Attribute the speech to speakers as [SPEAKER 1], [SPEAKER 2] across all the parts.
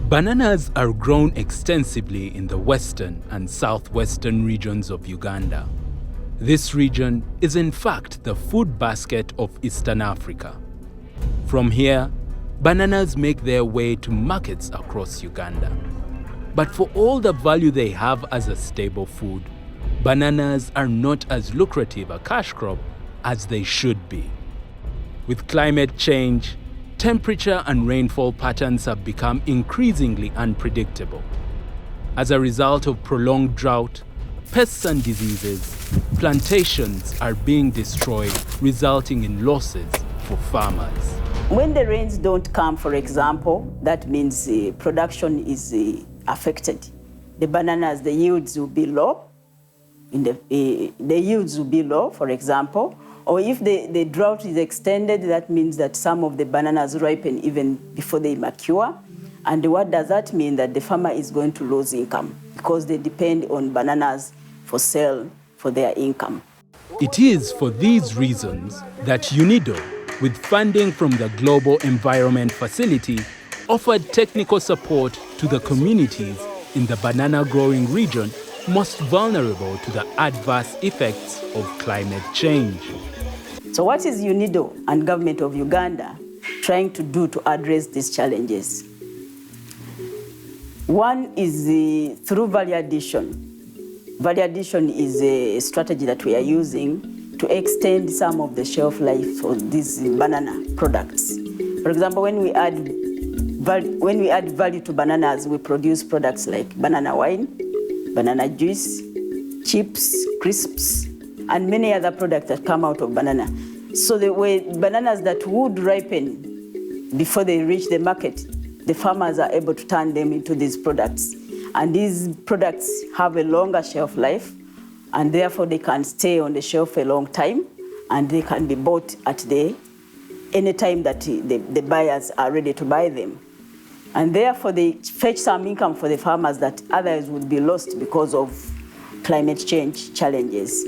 [SPEAKER 1] Bananas are grown extensively in the western and southwestern regions of Uganda. This region is in fact the food basket of Eastern Africa. From here, bananas make their way to markets across Uganda. But for all the value they have as a staple food, bananas are not as lucrative a cash crop as they should be. With climate change, temperature and rainfall patterns have become increasingly unpredictable. As a result of prolonged drought, pests and diseases, plantations are being destroyed, resulting in losses for farmers.
[SPEAKER 2] When the rains don't come, for example, that means production is affected. The bananas, the yields will be low. The yields will be low, for example. Or if the drought is extended, that means that some of the bananas ripen even before they mature. And what does that mean? That the farmer is going to lose income because they depend on bananas for sale for their income.
[SPEAKER 1] It is for these reasons that UNIDO, with funding from the Global Environment Facility, offered technical support to the communities in the banana growing region most vulnerable to the adverse effects of climate change.
[SPEAKER 2] So what is UNIDO and Government of Uganda trying to do to address these challenges? One is through value addition. Value addition is a strategy that we are using to extend some of the shelf life of these banana products. For example, when we add value to bananas, we produce products like banana wine, banana juice, chips, crisps, and many other products that come out of banana. So the way bananas that would ripen before they reach the market, the farmers are able to turn them into these products. And these products have a longer shelf life, and therefore they can stay on the shelf a long time, and they can be bought at any time that the buyers are ready to buy them. And therefore they fetch some income for the farmers that others would be lost because of climate change challenges.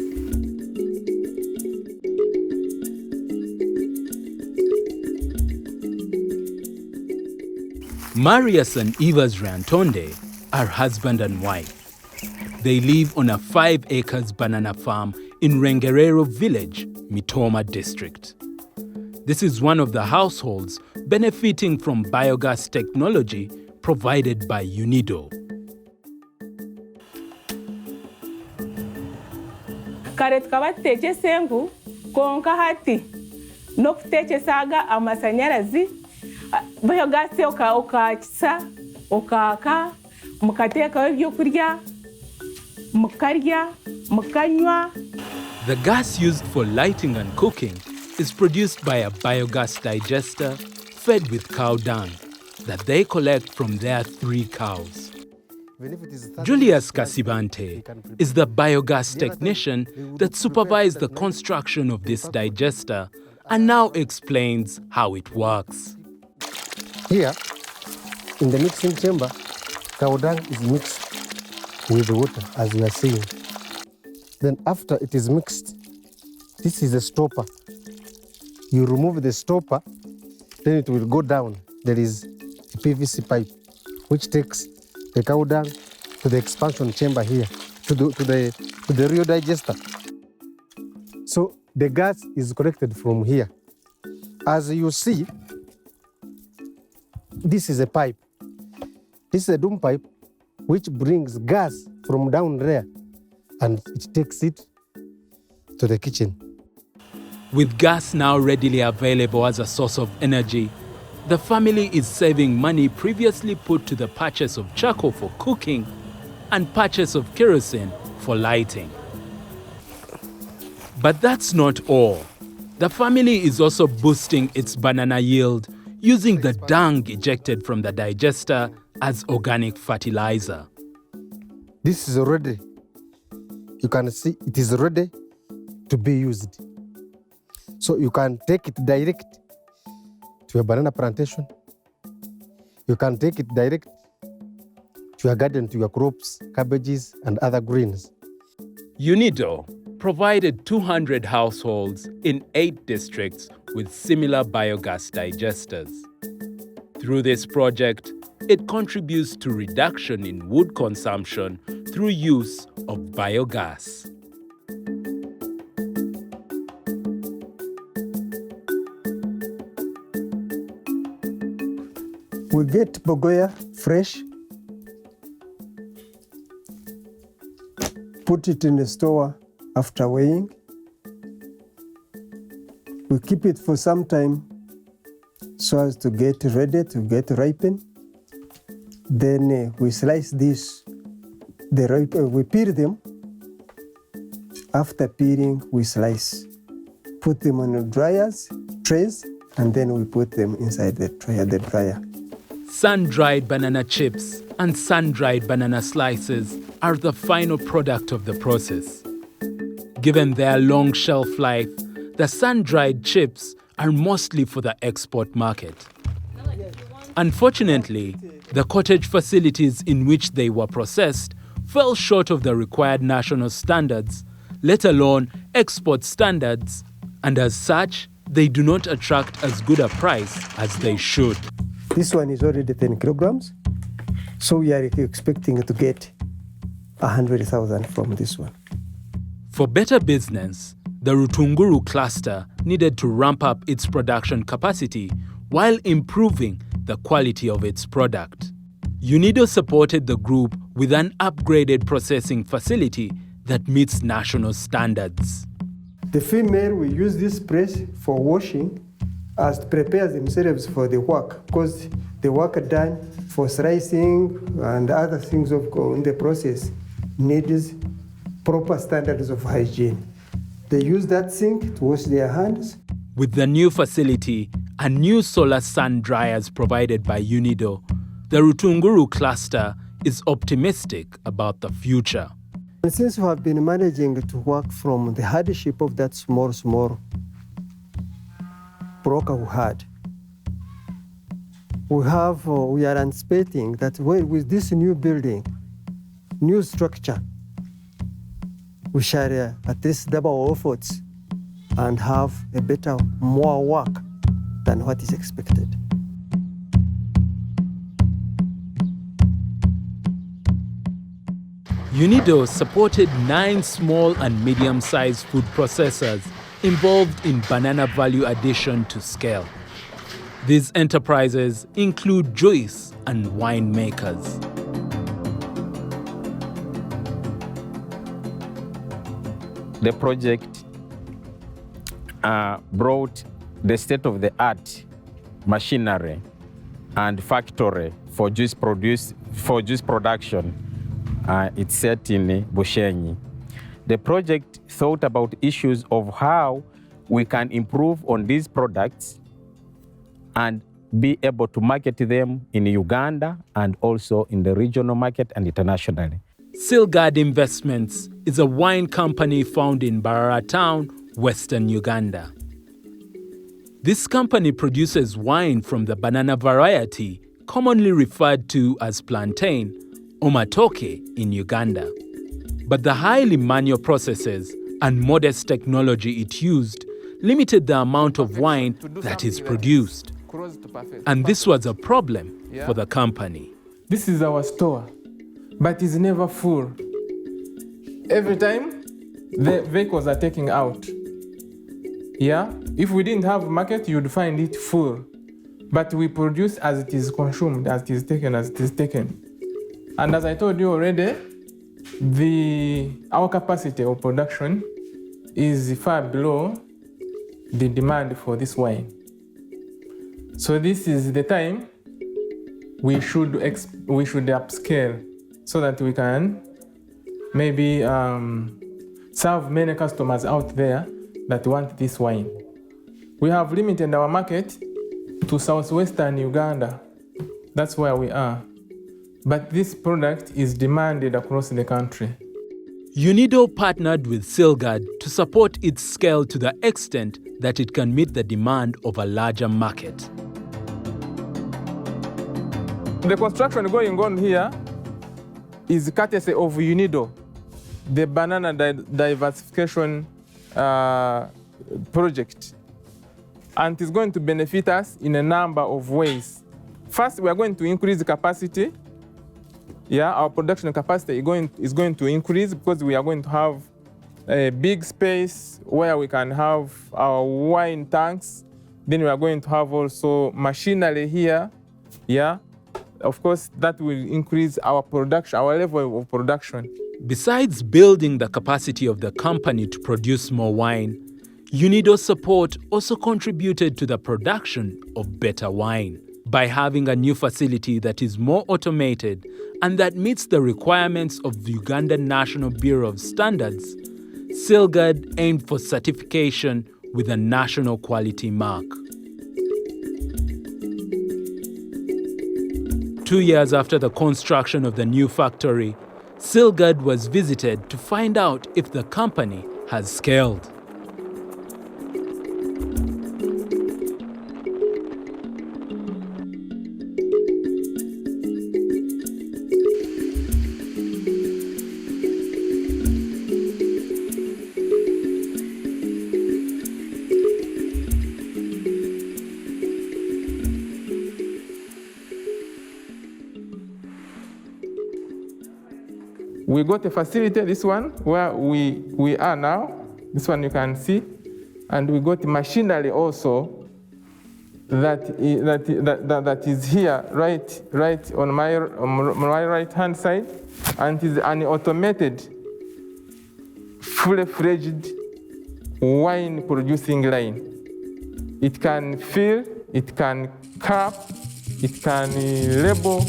[SPEAKER 1] Marius and Evas Rantonde are husband and wife. They live on a 5 acres banana farm in Rengerero village, Mitoma district. This is one of the households benefiting from biogas technology provided by UNIDO.
[SPEAKER 3] Kare tukaba tutekesa enku konka hati no kutekesaga amasanyarazi biogas okakisa okaka mukateekaho ebyokurya mukarya mukanywa.
[SPEAKER 1] The gas used for lighting and cooking is produced by a biogas digester fed with cow dung that they collect from their 3 cows. Julius Kasibante is the biogas technician that supervised the construction of this digester and now explains how it works.
[SPEAKER 4] Here, in the mixing chamber, cow dung is mixed with water, as we are seeing. Then after it is mixed, this is a stopper. You remove the stopper, then it will go down. There is a PVC pipe, which takes the cow dung to the expansion chamber here, to the real digester. So the gas is collected from here. As you see, this is a pipe. This is a doom pipe which brings gas from down there and it takes it to the kitchen.
[SPEAKER 1] With gas now readily available as a source of energy, the family is saving money previously put to the purchase of charcoal for cooking and purchase of kerosene for lighting. But that's not all. The family is also boosting its banana yield using the dung ejected from the digester as organic fertilizer.
[SPEAKER 4] This is ready. You can see it is ready to be used. So you can take it direct to a banana plantation. You can take it direct to your garden, to your crops, cabbages, and other greens.
[SPEAKER 1] UNIDO, provided 200 households in 8 districts with similar biogas digesters. Through this project, it contributes to reduction in wood consumption through use of biogas.
[SPEAKER 5] We get bogoya fresh, put it in the store after weighing. We keep it for some time so as to get ready, to get ripened. Then we slice this, we peel them. After peeling, we slice. Put them on the dryers, trays, and then we put them inside the dryer.
[SPEAKER 1] Sun-dried banana chips and sun-dried banana slices are the final product of the process. Given their long shelf life, the sun-dried chips are mostly for the export market. Unfortunately, the cottage facilities in which they were processed fell short of the required national standards, let alone export standards, and as such, they do not attract as good a price as they should.
[SPEAKER 5] This one is already 10 kilograms, so we are expecting to get 100,000 from this one.
[SPEAKER 1] For better business, the Rutunguru cluster needed to ramp up its production capacity while improving the quality of its product. UNIDO supported the group with an upgraded processing facility that meets national standards.
[SPEAKER 5] The female will use this press for washing as to prepare themselves for the work, because the work done for slicing and other things in the process needs proper standards of hygiene. They use that sink to wash their hands.
[SPEAKER 1] With the new facility and new solar sun dryers provided by UNIDO, the Rutunguru cluster is optimistic about the future.
[SPEAKER 5] And since we have been managing to work from the hardship of that small broker we had, we are anticipating that with this new building, new structure, we shall at least double our efforts and have a better, more work than what is expected.
[SPEAKER 1] UNIDO supported 9 small and medium-sized food processors involved in banana value addition to scale. These enterprises include juice and wine makers.
[SPEAKER 6] The project brought the state-of-the-art machinery and factory for juice production. It's set in Bushenyi. The project thought about issues of how we can improve on these products and be able to market them in Uganda and also in the regional market and internationally.
[SPEAKER 1] Silgard Investments is a wine company found in Barara Town, Western Uganda. This company produces wine from the banana variety commonly referred to as plantain, or matoke in Uganda. But the highly manual processes and modest technology it used limited the amount of wine that is produced. And this was a problem for the company.
[SPEAKER 3] This is our store, but it's never full. Every time, the vehicles are taken out. Yeah, if we didn't have a market, you'd find it full. But we produce as it is consumed, as it is taken. And as I told you already, our capacity of production is far below the demand for this wine. So this is the time we should upscale so that we can maybe serve many customers out there that want this wine. We have limited our market to southwestern Uganda. That's where we are. But this product is demanded across the country.
[SPEAKER 1] UNIDO partnered with Silgard to support its scale to the extent that it can meet the demand of a larger market.
[SPEAKER 3] The construction going on here is courtesy of UNIDO. the banana diversification project. And it's going to benefit us in a number of ways. First, we are going to increase the capacity. Yeah, our production capacity is going to increase because we are going to have a big space where we can have our wine tanks. Then we are going to have also machinery here. Yeah, of course, that will increase our production, our level of production.
[SPEAKER 1] Besides building the capacity of the company to produce more wine, UNIDO's support also contributed to the production of better wine. By having a new facility that is more automated and that meets the requirements of the Ugandan National Bureau of Standards, Silgad aimed for certification with a national quality mark. 2 years after the construction of the new factory, Silgad was visited to find out if the company has scaled.
[SPEAKER 3] We got a facility, this one, where we are now. This one you can see. And we got machinery also that is here, right on my right-hand side. And it is an automated, fully-fledged wine-producing line. It can fill, it can cap, it can label,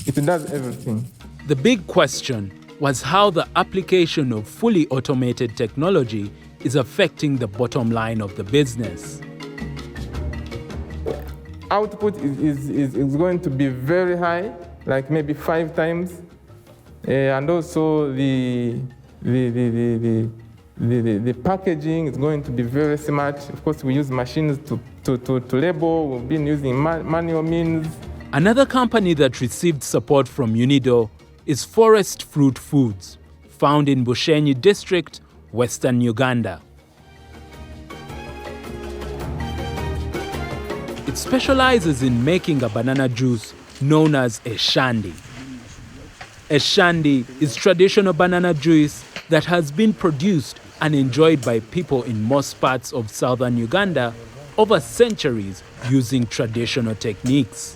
[SPEAKER 3] it does everything.
[SPEAKER 1] The big question was how the application of fully automated technology is affecting the bottom line of the business.
[SPEAKER 3] Output is going to be very high, like maybe 5 times, and also the packaging is going to be very smart. Of course, we use machines to label. We've been using manual means.
[SPEAKER 1] Another company that received support from UNIDO is Forest Fruit Foods, found in Bushenyi District, Western Uganda. It specializes in making a banana juice known as Eshandi. Eshandi is traditional banana juice that has been produced and enjoyed by people in most parts of southern Uganda over centuries using traditional techniques.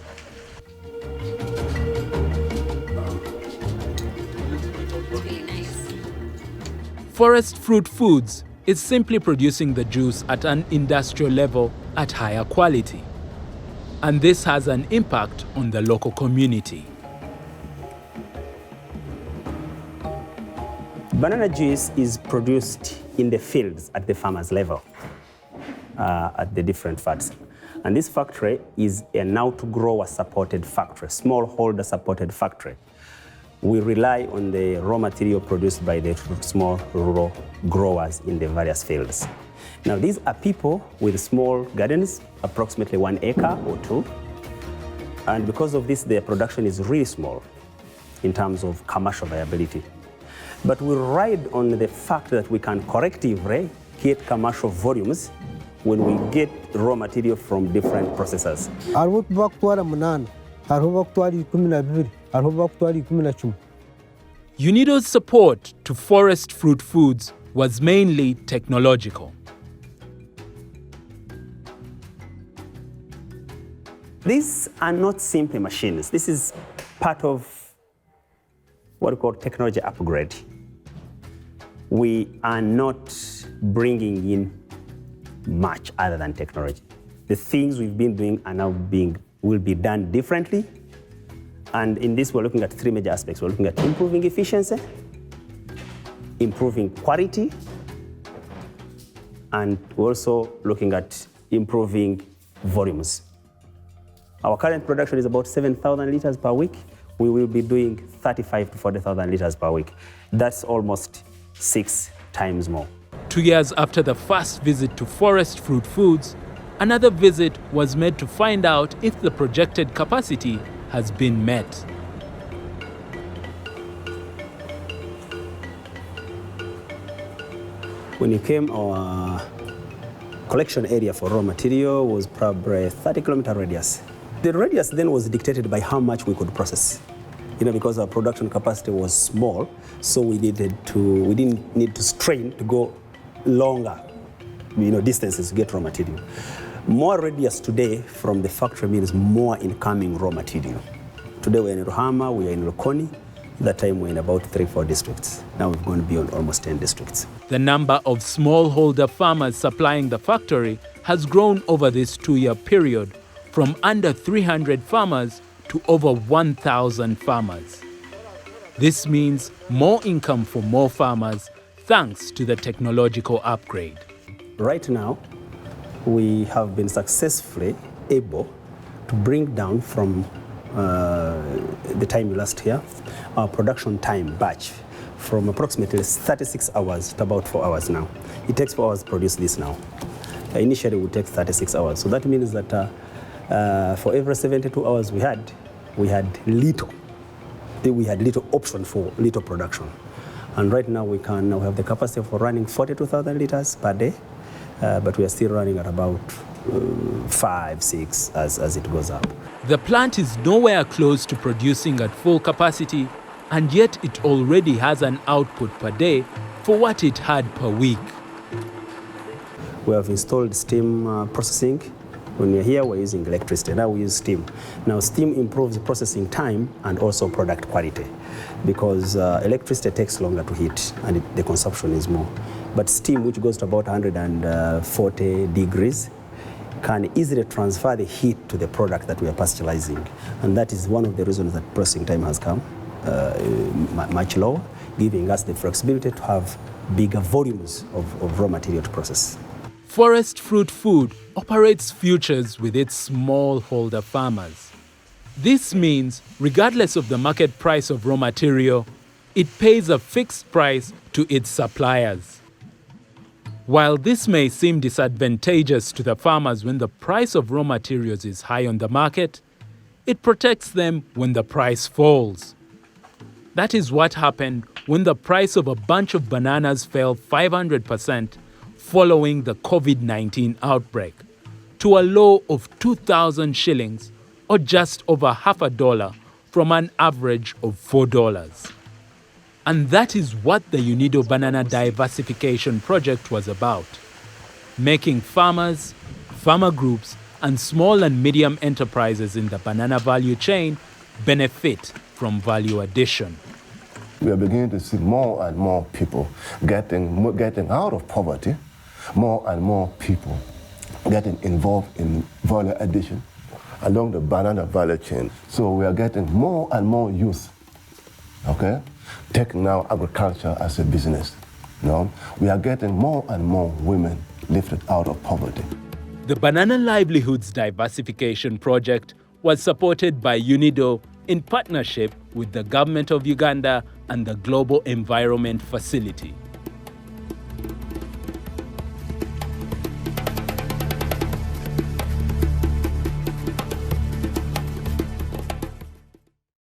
[SPEAKER 1] Forest Fruit Foods is simply producing the juice at an industrial level at higher quality. And this has an impact on the local community.
[SPEAKER 7] Banana juice is produced in the fields at the farmer's level, at the different facts. And this factory is a now-to-grower supported factory, smallholder supported factory. We rely on the raw material produced by the small rural growers in the various fields. Now, these are people with small gardens, approximately 1 acre or 2. And because of this, their production is really small in terms of commercial viability. But we ride on the fact that we can collectively get commercial volumes when we get raw material from different processors.
[SPEAKER 1] UNIDO's support to Forest Fruit Foods was mainly technological.
[SPEAKER 7] These are not simply machines. This is part of what we call technology upgrade. We are not bringing in much other than technology. The things we've been doing are now will be done differently. And in this, we're looking at 3 major aspects. We're looking at improving efficiency, improving quality, and we're also looking at improving volumes. Our current production is about 7,000 liters per week. We will be doing 35 to 40,000 liters per week. That's almost 6 times more.
[SPEAKER 1] 2 years after the first visit to Forest Fruit Foods, another visit was made to find out if the projected capacity has been met.
[SPEAKER 7] When you came, our collection area for raw material was probably a 30-kilometer radius. The radius then was dictated by how much we could process. Because our production capacity was small, so we didn't need to strain to go longer, distances to get raw material. More radius today from the factory means more incoming raw material. Today we're in Ruhama, we are in Lokoni. That time we're in about 3-4 districts. Now we've gone beyond almost 10 districts.
[SPEAKER 1] The number of smallholder farmers supplying the factory has grown over this 2-year period from under 300 farmers to over 1,000 farmers. This means more income for more farmers thanks to the technological upgrade.
[SPEAKER 7] Right now, we have been successfully able to bring down from the time last year, our production time batch from approximately 36 hours to about 4 hours now. It takes 4 hours to produce this now. Initially, it would take 36 hours. So that means that for every 72 hours we had little option for little production. And right now we have the capacity for running 42,000 liters per day, but we are still running at about 5, 6 as it goes up.
[SPEAKER 1] The plant is nowhere close to producing at full capacity, and yet it already has an output per day for what it had per week.
[SPEAKER 7] We have installed steam processing. When we're here, we're using electricity. Now we use steam. Now steam improves processing time and also product quality because electricity takes longer to heat and the consumption is more. But steam, which goes to about 140 degrees, can easily transfer the heat to the product that we are pasteurizing. And that is one of the reasons that processing time has come much lower, giving us the flexibility to have bigger volumes of raw material to process.
[SPEAKER 1] Forest Fruit Food operates futures with its smallholder farmers. This means, regardless of the market price of raw material, it pays a fixed price to its suppliers. While this may seem disadvantageous to the farmers when the price of raw materials is high on the market, it protects them when the price falls. That is what happened when the price of a bunch of bananas fell 500% following the COVID-19 outbreak to a low of 2,000 shillings or just over $0.50 from an average of $4. And that is what the UNIDO Banana Diversification Project was about, making farmers, farmer groups, and small and medium enterprises in the banana value chain benefit from value addition.
[SPEAKER 8] We are beginning to see more and more people getting out of poverty, more and more people getting involved in value addition along the banana value chain. So we are getting more and more youth, taking now agriculture as a business. We are getting more and more women lifted out of poverty.
[SPEAKER 1] The Banana Livelihoods Diversification Project was supported by UNIDO in partnership with the Government of Uganda and the Global Environment Facility.